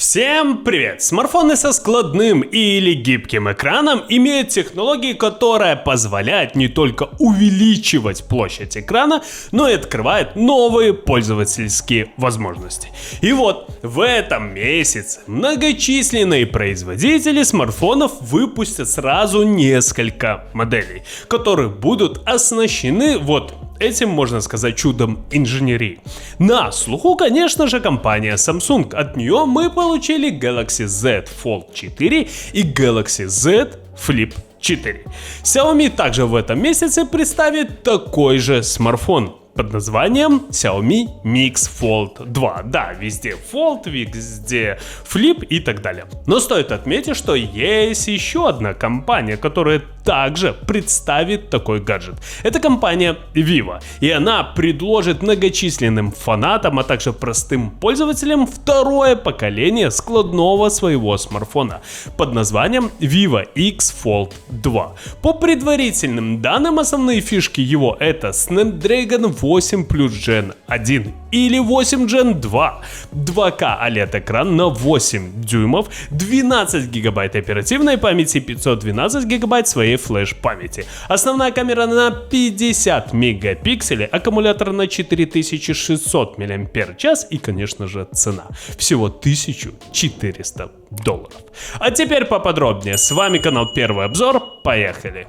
Всем привет! Смартфоны со складным или гибким экраном имеют технологии, которая позволяет не только увеличивать площадь экрана, но и открывает новые пользовательские возможности. И вот в этом месяце многочисленные производители смартфонов выпустят сразу несколько моделей, которые будут оснащены этим, можно сказать, чудом инженерии. На слуху, конечно же, компания Samsung. От нее мы получили Galaxy Z Fold 4 и Galaxy Z Flip 4. Xiaomi также в этом месяце представит такой же смартфон под названием Xiaomi Mix Fold 2. Да, везде Fold, везде Flip и так далее. Но стоит отметить, что есть еще одна компания, которая также представит такой гаджет. Это компания Vivo. И она предложит многочисленным фанатам, а также простым пользователям второе поколение складного своего смартфона под названием Vivo X Fold 2. По предварительным данным, основные фишки его это Snapdragon 8 Plus Gen 1 или 8 Gen 2, 2К OLED экран на 8 дюймов, 12 гигабайт оперативной памяти, 512 гигабайт своей флеш-памяти. Основная камера на 50 мегапикселей, аккумулятор на 4600 мАч и, конечно же, цена. Всего $1400. А теперь поподробнее. С вами канал Первый обзор. Поехали!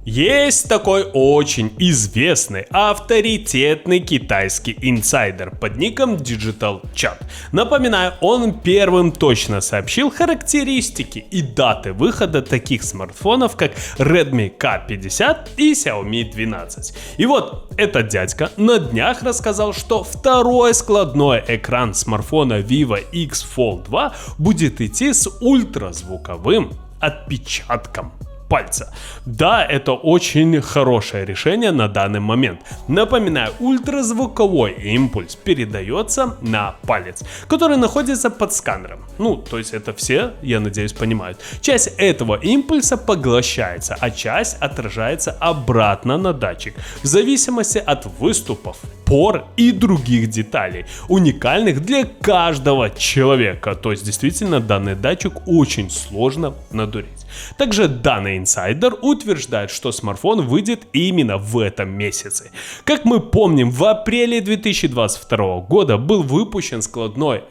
Есть такой очень известный, авторитетный китайский инсайдер под ником Digital Chat. Напоминаю, он первым точно сообщил характеристики и даты выхода таких смартфонов, как Redmi K50 и Xiaomi 12. И вот этот дядька на днях рассказал, что второй складной экран смартфона Vivo X Fold 2 будет идти с ультразвуковым отпечатком пальца. Да, это очень хорошее решение на данный момент. Напоминаю, ультразвуковой импульс передается на палец, который находится под сканером. То есть это все, я надеюсь, понимают. Часть этого импульса поглощается, а часть отражается обратно на датчик, в зависимости от выступов, пор и других деталей, уникальных для каждого человека. То есть действительно данный датчик очень сложно надурить. Также данный инсайдер утверждает, что смартфон выйдет именно в этом месяце. Как мы помним, в апреле 2022 года был выпущен складной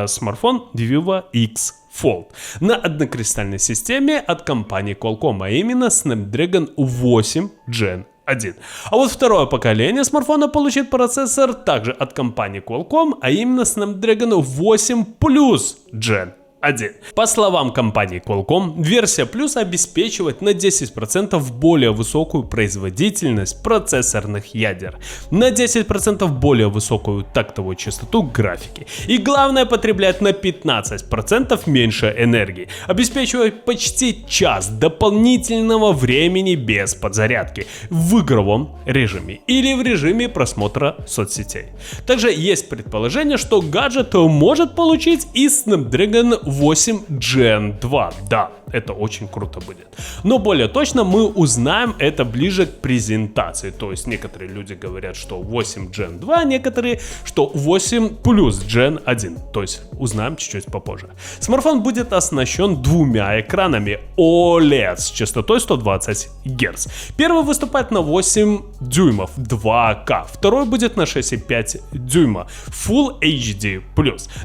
смартфон Vivo X Fold на однокристальной системе от компании Qualcomm, а именно Snapdragon 8 Gen 1. А вот второе поколение смартфона получит процессор также от компании Qualcomm, а именно Snapdragon 8 Plus Gen 1. По словам компании Qualcomm, версия Plus обеспечивает на 10% более высокую производительность процессорных ядер, на 10% более высокую тактовую частоту графики и, главное, потребляет на 15% меньше энергии, обеспечивая почти час дополнительного времени без подзарядки в игровом режиме или в режиме просмотра соцсетей. Также есть предположение, что гаджет может получить и Snapdragon 8 Gen 2. Да, это очень круто будет. Но более точно мы узнаем это ближе к презентации. То есть некоторые люди говорят, что 8 Gen 2, некоторые, что 8 плюс Gen 1. То есть узнаем чуть-чуть попозже. Смартфон будет оснащен двумя экранами OLED с частотой 120 Гц. Первый выступает на 8 дюймов 2К, второй будет на 6,5 дюйма Full HD+.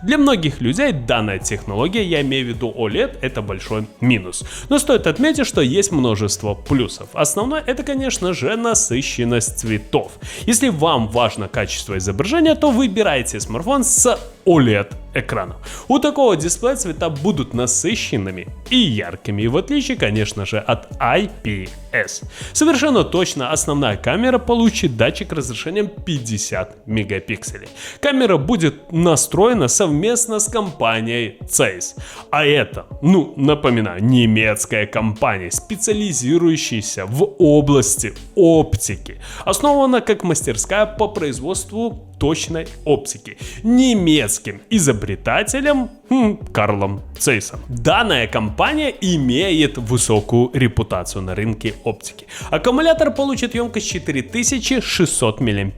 Для многих людей данная технология, я имею в виду OLED, это большой минус. Но стоит отметить, что есть множество плюсов. Основное это, конечно же, насыщенность цветов. Если вам важно качество изображения, то выбирайте смартфон с OLED экраном. У такого дисплея цвета будут насыщенными и яркими, в отличие, конечно же, от IPS. Совершенно точно основная камера получит датчик разрешением 50 мегапикселей. Камера будет настроена совместно с компанией Zeiss. А это, напоминаю, немецкая компания, специализирующаяся в области оптики. Основана как мастерская по производству точной оптики немецким изобретателем Карлом Цейсом. Данная компания имеет высокую репутацию на рынке оптики. Аккумулятор получит емкость 4600 мАч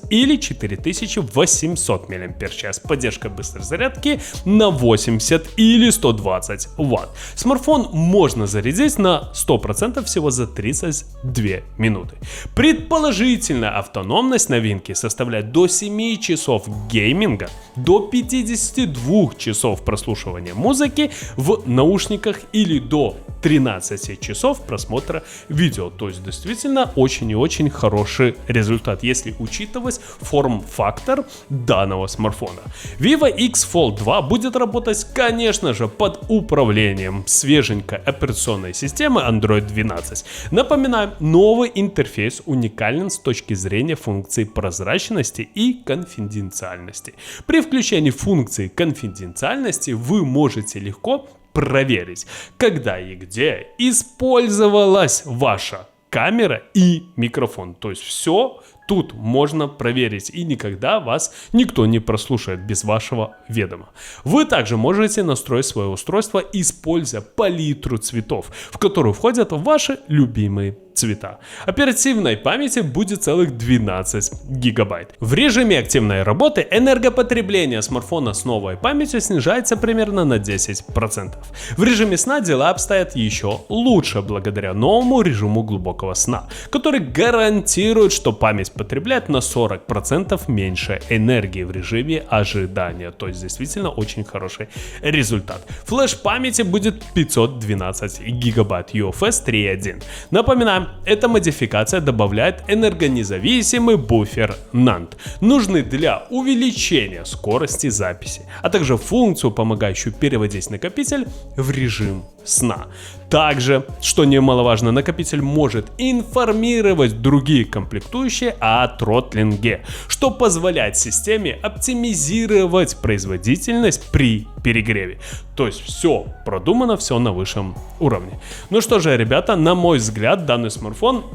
или 4800 мАч. Поддержка быстрой зарядки на 80 или 120 Вт. Смартфон можно зарядить на 100% всего за 32 минуты. Предположительная автономность новинки составляет до 7 часов гейминга, до 52 часов прослушивания музыки в наушниках или до 13 часов просмотра видео. То есть действительно очень и очень хороший результат, если учитывать форм-фактор данного смартфона. Vivo X Fold 2 будет работать, конечно же, под управлением свеженькой операционной системы Android 12. Напоминаю, новый интерфейс уникален с точки зрения функций прозрачности и конфиденциальности. При включении функции конфиденциальности вы можете легко проверить, когда и где использовалась ваша камера и микрофон. То есть все тут можно проверить, и никогда вас никто не прослушает без вашего ведома. Вы также можете настроить свое устройство, используя палитру цветов, в которую входят ваши любимые цвета. Оперативной памяти будет целых 12 гигабайт. В режиме активной работы энергопотребление смартфона с новой памятью снижается примерно на 10%. В режиме сна дела обстоят еще лучше благодаря новому режиму глубокого сна, который гарантирует, что память потребляет на 40% меньше энергии в режиме ожидания. То есть действительно очень хороший результат. Флеш памяти будет 512 гигабайт UFS 3.1. Напоминаем, эта модификация добавляет энергонезависимый буфер NAND, нужный для увеличения скорости записи, а также функцию, помогающую переводить накопитель в режим сна. Также, что немаловажно, накопитель может информировать другие комплектующие о тротлинге, что позволяет системе оптимизировать производительность при перегреве. То есть все продумано, все на высшем уровне. Ну что же, ребята, на мой взгляд, данный смартфон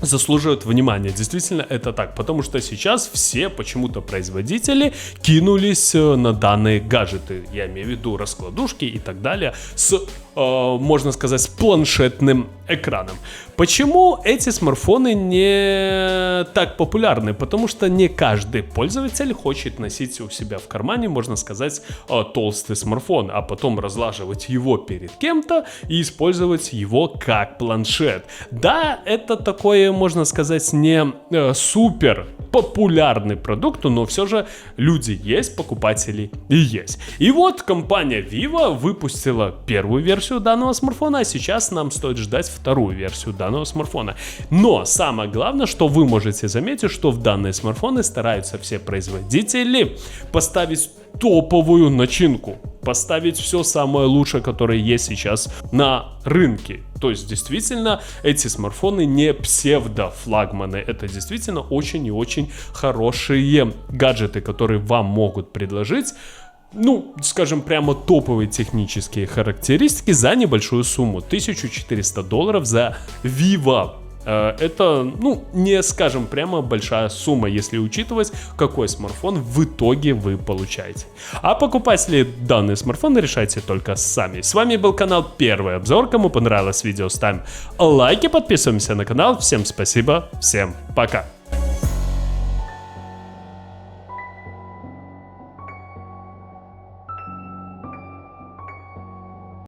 заслуживает внимания. Действительно, это так, потому что сейчас все почему-то производители кинулись на данные гаджеты. Я имею в виду раскладушки и так далее с, можно сказать, с планшетным экраном. Почему эти смартфоны не так популярны? Потому что не каждый пользователь хочет носить у себя в кармане, можно сказать, толстый смартфон, а потом разлаживать его перед кем-то и использовать его как планшет. Да, это такое, можно сказать, не супер популярный продукт, но все же люди есть, покупатели и есть. И вот компания Vivo выпустила первую версию данного смартфона, а сейчас нам стоит ждать вторую версию данного смартфона. Но самое главное, что вы можете заметить, что в данные смартфоны стараются все производители поставить топовую начинку, поставить все самое лучшее, которое есть сейчас на рынке. То есть действительно эти смартфоны не псевдо-флагманы, это действительно очень и очень хорошие гаджеты, которые вам могут предложить, ну, скажем, прямо топовые технические характеристики за небольшую сумму. $1400 за Vivo. Это, ну, не, скажем, прямо большая сумма, если учитывать, какой смартфон в итоге вы получаете. А покупать ли данный смартфон, решайте только сами. С вами был канал Первый Обзор. Кому понравилось видео, ставим лайки, подписываемся на канал. Всем спасибо, всем пока.